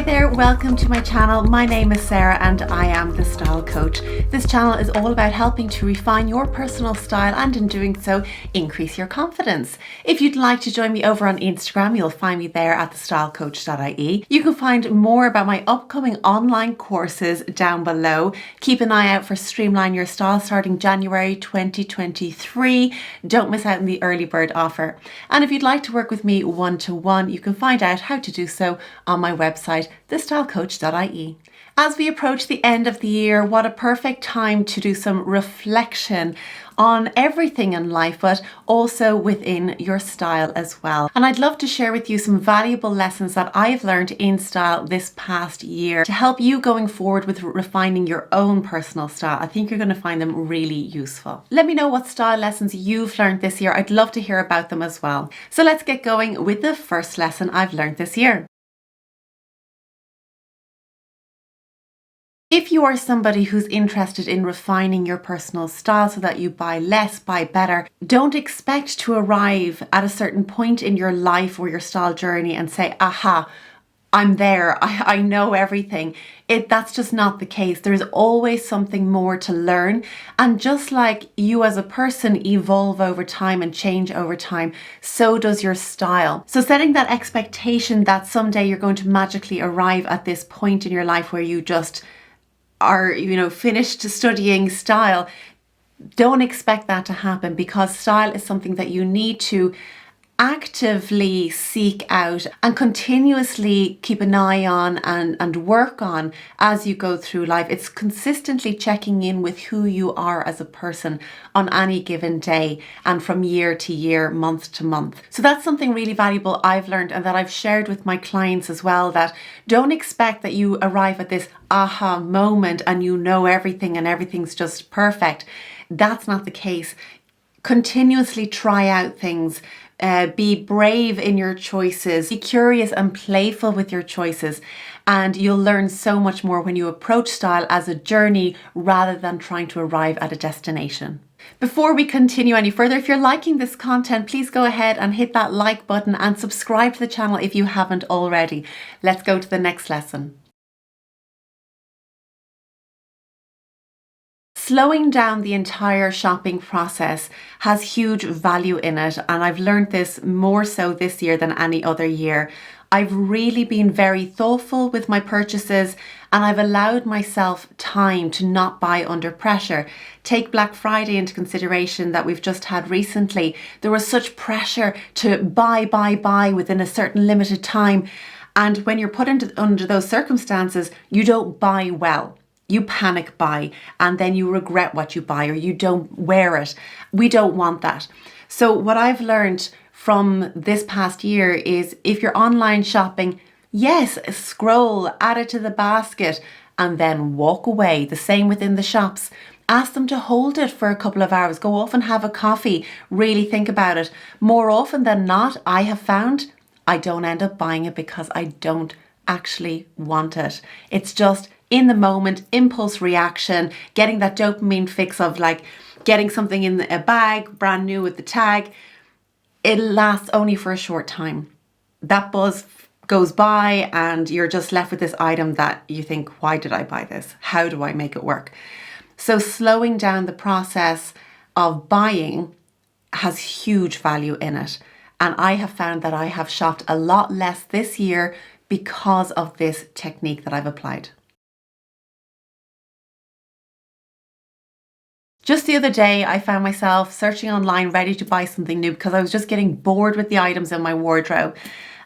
Hi there, welcome to my channel. My name is Sarah and I am the Style Coach. This channel is all about helping to refine your personal style and in doing so, increase your confidence. If you'd like to join me over on Instagram, you'll find me there at thestylecoach.ie. You can find more about my upcoming online courses down below. Keep an eye out for Streamline Your Style starting January 2023. Don't miss out on the early bird offer. And if you'd like to work with me one-to-one, you can find out how to do so on my website, thestylecoach.ie. As we approach the end of the year, what a perfect time to do some reflection on everything in life, but also within your style as well. And I'd love to share with you some valuable lessons that I've learned in style this past year to help you going forward with refining your own personal style. I think you're going to find them really useful. Let me know what style lessons you've learned this year. I'd love to hear about them as well. So let's get going with the first lesson I've learned this year. If you are somebody who's interested in refining your personal style so that you buy less, buy better, don't expect to arrive at a certain point in your life or your style journey and say, aha, I'm there, I know everything. That's just not the case. There's always something more to learn. And just like you as a person evolve over time and change over time, so does your style. So setting that expectation that someday you're going to magically arrive at this point in your life where you just are, finished studying style, don't expect that to happen, because style is something that you need to actively seek out and continuously keep an eye on and work on as you go through life. It's consistently checking in with who you are as a person on any given day and from year to year, month to month. So that's something really valuable I've learned and that I've shared with my clients as well, that don't expect that you arrive at this aha moment and you know everything and everything's just perfect. That's not the case. Continuously try out things. Be brave in your choices, be curious and playful with your choices, and you'll learn so much more when you approach style as a journey rather than trying to arrive at a destination. Before we continue any further, if you're liking this content, please go ahead and hit that like button and subscribe to the channel if you haven't already. Let's go to the next lesson. Slowing down the entire shopping process has huge value in it, and I've learned this more so this year than any other year. I've really been very thoughtful with my purchases, and I've allowed myself time to not buy under pressure. Take Black Friday into consideration that we've just had recently. There was such pressure to buy within a certain limited time, and when you're put under those circumstances, you don't buy well. You panic buy and then you regret what you buy, or you don't wear it. We don't want that. So what I've learned from this past year is, if you're online shopping, yes, scroll, add it to the basket and then walk away. The same within the shops. Ask them to hold it for a couple of hours. Go off and have a coffee. Really think about it. More often than not, I have found I don't end up buying it because I don't actually want it. It's just in the moment, impulse reaction, getting that dopamine fix of like getting something in a bag, brand new with the tag. It lasts only for a short time. That buzz goes by and you're just left with this item that you think, why did I buy this? How do I make it work? So slowing down the process of buying has huge value in it. And I have found that I have shopped a lot less this year because of this technique that I've applied. Just the other day, I found myself searching online ready to buy something new because I was just getting bored with the items in my wardrobe.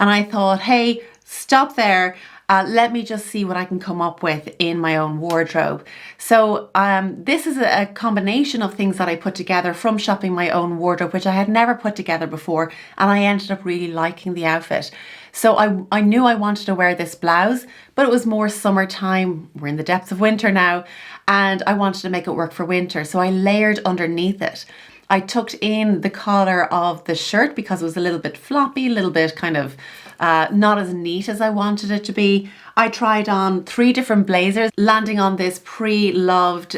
And I thought, hey, stop there. Let me just see what I can come up with in my own wardrobe. So this is a combination of things that I put together from shopping my own wardrobe, which I had never put together before. And I ended up really liking the outfit. So I knew I wanted to wear this blouse, but it was more summertime. We're in the depths of winter now, and I wanted to make it work for winter. So I layered underneath it. I tucked in the collar of the shirt because it was a little bit floppy, a little bit kind of not as neat as I wanted it to be. I tried on 3 different blazers, landing on this pre-loved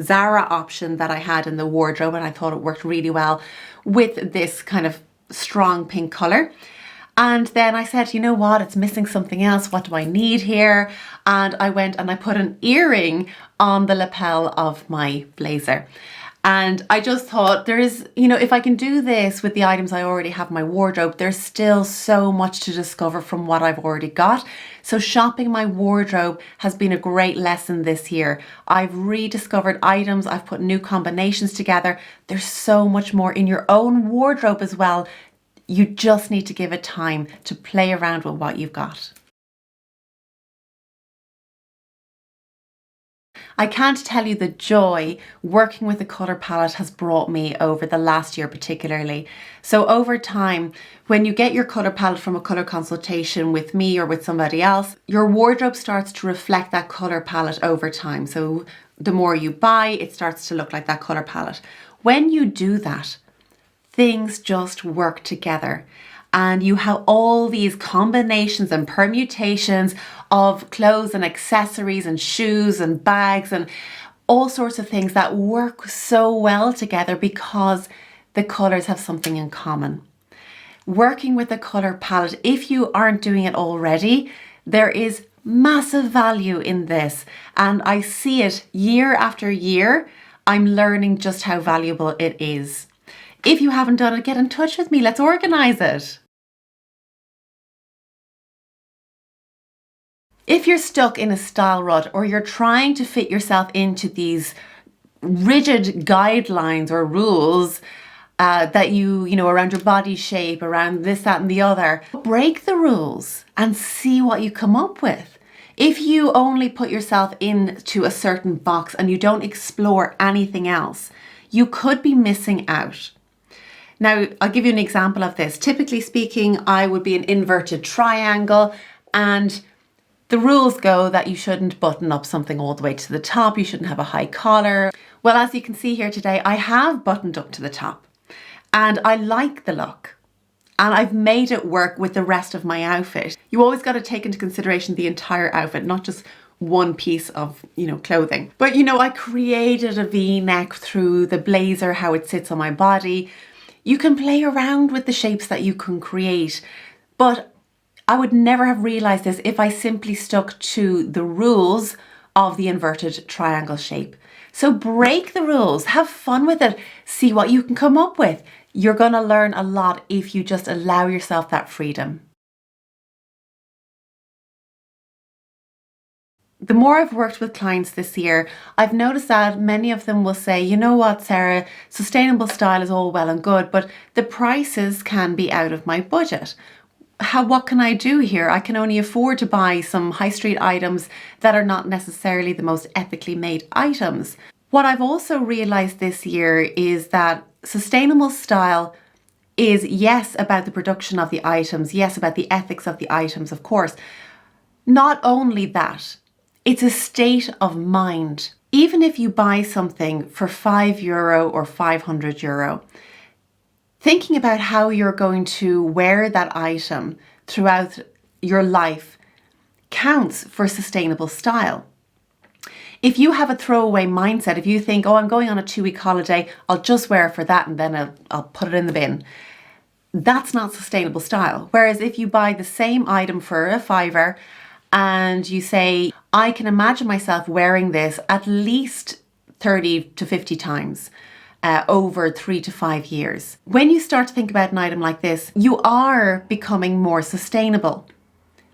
Zara option that I had in the wardrobe, and I thought it worked really well with this kind of strong pink color. And then I said, you know what, it's missing something else. What do I need here? And I went and I put an earring on the lapel of my blazer. And I just thought there's, if I can do this with the items I already have in my wardrobe, there's still so much to discover from what I've already got. So shopping my wardrobe has been a great lesson this year. I've rediscovered items, I've put new combinations together. There's so much more in your own wardrobe as well. You just need to give it time to play around with what you've got. I can't tell you the joy working with the colour palette has brought me over the last year particularly. So over time, when you get your colour palette from a colour consultation with me or with somebody else, your wardrobe starts to reflect that colour palette over time. So the more you buy, it starts to look like that colour palette. When you do that, things just work together. And you have all these combinations and permutations of clothes and accessories and shoes and bags and all sorts of things that work so well together because the colours have something in common. Working with the colour palette, if you aren't doing it already, there is massive value in this. And I see it year after year. I'm learning just how valuable it is. If you haven't done it, get in touch with me. Let's organise it. If you're stuck in a style rut or you're trying to fit yourself into these rigid guidelines or rules that you around your body shape, around this, that and the other, break the rules and see what you come up with. If you only put yourself into a certain box and you don't explore anything else, you could be missing out. Now, I'll give you an example of this. Typically speaking, I would be an inverted triangle, and the rules go that you shouldn't button up something all the way to the top. You shouldn't have a high collar. Well, as you can see here today, I have buttoned up to the top and I like the look and I've made it work with the rest of my outfit. You always got to take into consideration the entire outfit, not just one piece of, clothing. But, I created a V-neck through the blazer, how it sits on my body. You can play around with the shapes that you can create, but I would never have realised this if I simply stuck to the rules of the inverted triangle shape. So break the rules, have fun with it, see what you can come up with. You're going to learn a lot if you just allow yourself that freedom. The more I've worked with clients this year, I've noticed that many of them will say, you know what, Sarah, sustainable style is all well and good, but the prices can be out of my budget. What can I do here? I can only afford to buy some high street items that are not necessarily the most ethically made items. What I've also realized this year is that sustainable style is, yes, about the production of the items, yes, about the ethics of the items, of course. Not only that, it's a state of mind. Even if you buy something for €5 or €500, thinking about how you're going to wear that item throughout your life counts for sustainable style. If you have a throwaway mindset, if you think, oh, I'm going on a 2-week holiday, I'll just wear it for that and then I'll put it in the bin. That's not sustainable style. Whereas if you buy the same item for a £5 and you say, I can imagine myself wearing this at least 30 to 50 times, over 3 to 5 years. When you start to think about an item like this, you are becoming more sustainable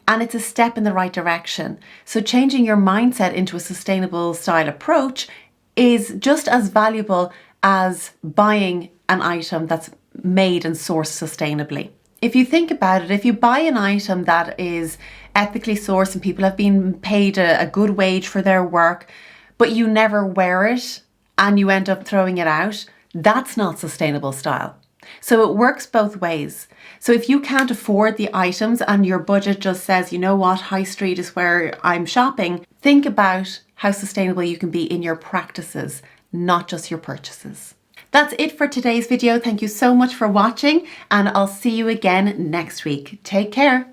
and it's a step in the right direction. So changing your mindset into a sustainable style approach is just as valuable as buying an item that's made and sourced sustainably. If you think about it, if you buy an item that is ethically sourced and people have been paid a good wage for their work, but you never wear it, and you end up throwing it out, that's not sustainable style. So it works both ways. So if you can't afford the items and your budget just says, you know what, high street is where I'm shopping, think about how sustainable you can be in your practices, not just your purchases. That's it for today's video. Thank you so much for watching and I'll see you again next week. Take care.